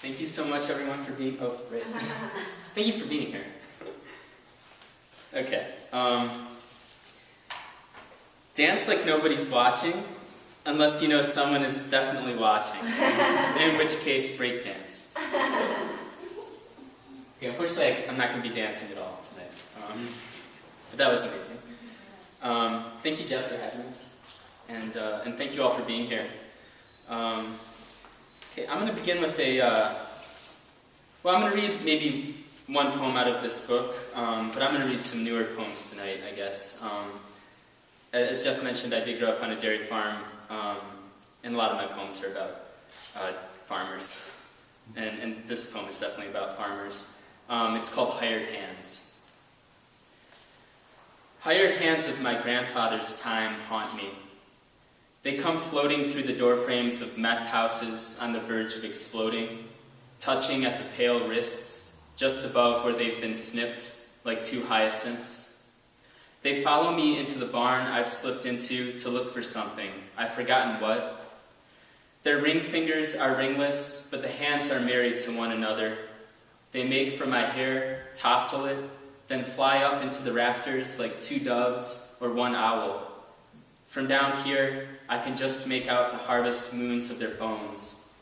Thank you so much, everyone, for being. Oh, great. Thank you for being here. Okay. Dance like nobody's watching, unless you know someone is definitely watching. In which case, break dance. Okay, unfortunately, I'm not going to be dancing at all tonight. But that was amazing. Thank you, Jeff, for having us. And thank you all for being here. Okay, I'm going to begin with I'm going to read maybe one poem out of this book, but I'm going to read some newer poems tonight, I guess. As Jeff mentioned, I did grow up on a dairy farm, and a lot of my poems are about farmers. And this poem is definitely about farmers. It's called Hired Hands. Hired hands of my grandfather's time haunt me. They come floating through the doorframes of meth houses on the verge of exploding, touching at the pale wrists, just above where they've been snipped like two hyacinths. They follow me into the barn I've slipped into to look for something, I've forgotten what. Their ring fingers are ringless, but the hands are married to one another. They make for my hair, tousle it, then fly up into the rafters like two doves or one owl. From down here, I can just make out the harvest moons of their bones.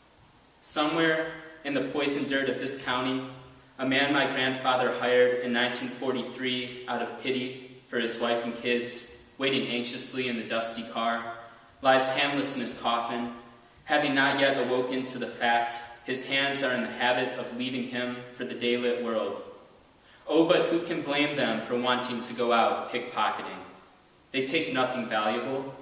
Somewhere in the poison dirt of this county, a man my grandfather hired in 1943 out of pity for his wife and kids, waiting anxiously in the dusty car, lies handless in his coffin, having not yet awoken to the fact his hands are in the habit of leaving him for the daylit world. Oh, but who can blame them for wanting to go out pickpocketing? They take nothing valuable.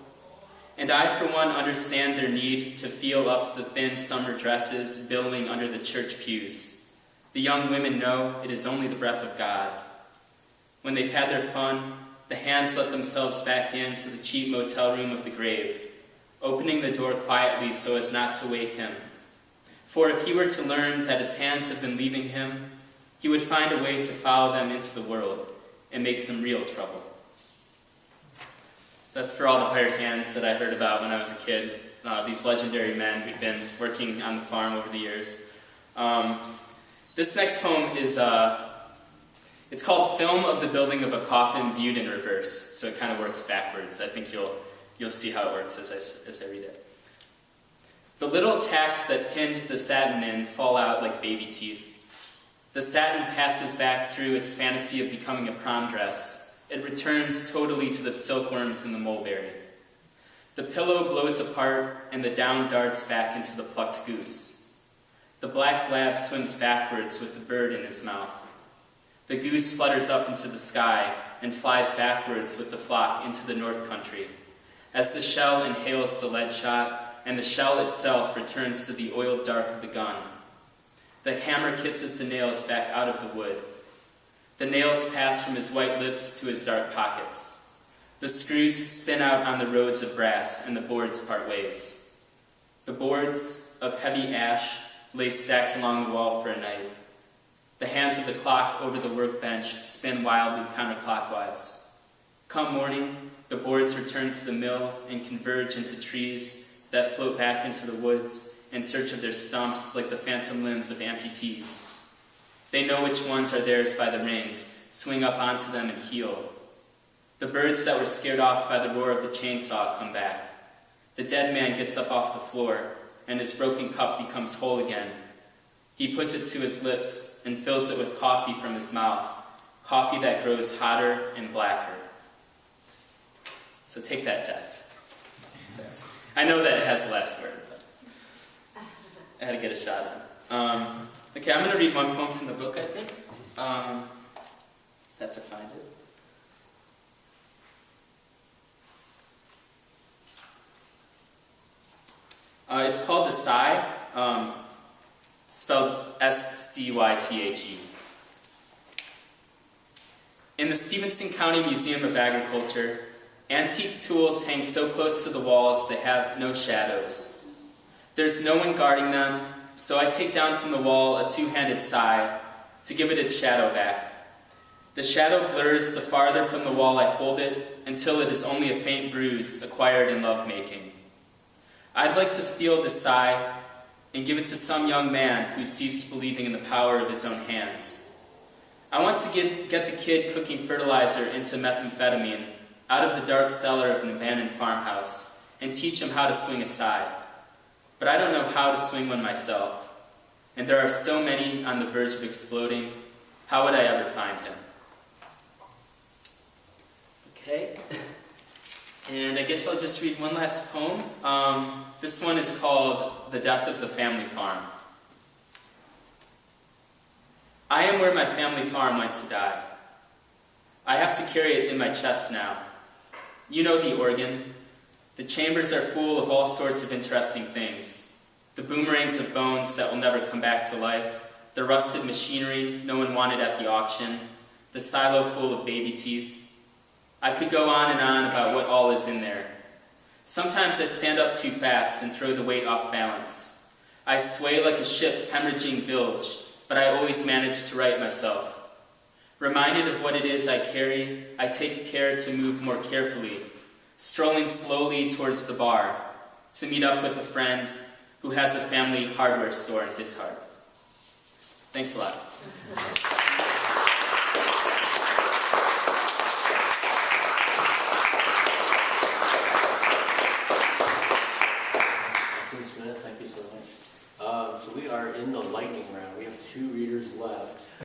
And I, for one, understand their need to feel up the thin summer dresses billowing under the church pews. The young women know it is only the breath of God. When they've had their fun, the hands let themselves back into the cheap motel room of the grave, opening the door quietly so as not to wake him. For if he were to learn that his hands have been leaving him, he would find a way to follow them into the world and make some real trouble. So that's for all the hired hands that I heard about when I was a kid, these legendary men who'd been working on the farm over the years. This next poem is, it's called Film of the Building of a Coffin Viewed in Reverse, so it kind of works backwards. I think you'll see how it works as I read it. The little tacks that pinned the satin in fall out like baby teeth. The satin passes back through its fantasy of becoming a prom dress. It returns totally to the silkworms in the mulberry. The pillow blows apart, and the down darts back into the plucked goose. The black lab swims backwards with the bird in his mouth. The goose flutters up into the sky and flies backwards with the flock into the north country, as the shell inhales the lead shot, and the shell itself returns to the oiled dark of the gun. The hammer kisses the nails back out of the wood. The nails pass from his white lips to his dark pockets. The screws spin out on the roads of brass, and the boards part ways. The boards of heavy ash lay stacked along the wall for a night. The hands of the clock over the workbench spin wildly counterclockwise. Come morning, the boards return to the mill and converge into trees that float back into the woods in search of their stumps like the phantom limbs of amputees. They know which ones are theirs by the rings, swing up onto them and heel. The birds that were scared off by the roar of the chainsaw come back. The dead man gets up off the floor, and his broken cup becomes whole again. He puts it to his lips and fills it with coffee from his mouth, coffee that grows hotter and blacker. So take that, death. So, I know that it has the last word, but I had to get a shot at it. Okay, I'm going to read one poem from the book, I think. Just have to find it. It's called The Sigh, spelled S-C-Y-T-H-E. In the Stevenson County Museum of Agriculture, antique tools hang so close to the walls they have no shadows. There's no one guarding them, so I take down from the wall a two-handed sigh to give it its shadow back. The shadow blurs the farther from the wall I hold it until it is only a faint bruise acquired in lovemaking. I'd like to steal the sigh and give it to some young man who ceased believing in the power of his own hands. I want to get the kid cooking fertilizer into methamphetamine out of the dark cellar of an abandoned farmhouse and teach him how to swing a scythe. But I don't know how to swing one myself, and there are so many on the verge of exploding. How would I ever find him? Okay, and I guess I'll just read one last poem. This one is called The Death of the Family Farm. I am where my family farm went to die. I have to carry it in my chest now. You know the organ. The chambers are full of all sorts of interesting things. The boomerangs of bones that will never come back to life, the rusted machinery no one wanted at the auction, the silo full of baby teeth. I could go on and on about what all is in there. Sometimes I stand up too fast and throw the weight off balance. I sway like a ship hemorrhaging bilge, but I always manage to right myself. Reminded of what it is I carry, I take care to move more carefully, strolling slowly towards the bar to meet up with a friend who has a family hardware store in his heart. Thanks a lot.